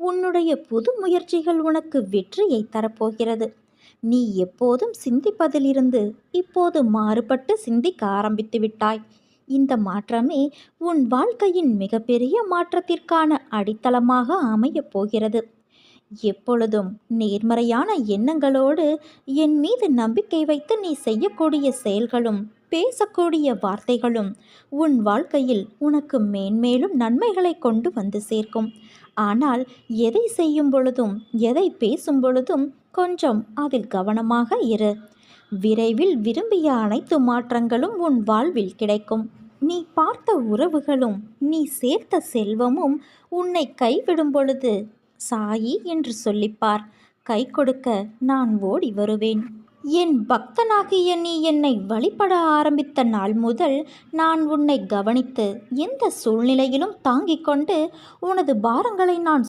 உன்னுடைய புது முயற்சிகள் உனக்கு வெற்றியை தரப்போகிறது. நீ எப்போதும் சிந்திப்பதிலிருந்து இப்போது மாறுபட்டு சிந்திக்க ஆரம்பித்து விட்டாய். இந்த மாற்றமே உன் வாழ்க்கையின் மிகப்பெரிய மாற்றத்திற்கான அடித்தளமாக அமையப் போகிறது. எப்பொழுதும் நேர்மறையான எண்ணங்களோடு என் மீது நம்பிக்கை வைத்து நீ செய்யக்கூடிய செயல்களும் பேசக்கூடிய வார்த்தைகளும் உன் வாழ்க்கையில் உனக்கு மேன்மேலும் நன்மைகளை கொண்டு வந்து சேர்க்கும். ஆனால் எதை செய்யும் பொழுதும் எதை பேசும் பொழுதும் கொஞ்சம் அதில் கவனமாக இரு. விரைவில் விரும்பிய அனைத்து மாற்றங்களும் உன் வாழ்வில் கிடைக்கும். நீ பார்த்த உறவுகளும் நீ சேர்த்த செல்வமும் உன்னை கைவிடும் பொழுது சாயி என்று சொல்லிப்பார். கை கொடுக்க நான் ஓடி வருவேன். என் பக்தனாகிய நீ என்னை வழிபட ஆரம்பித்த நாள் முதல் நான் உன்னை கவனித்து எந்த சூழ்நிலையிலும் தாங்கிக் கொண்டு உனது பாரங்களை நான்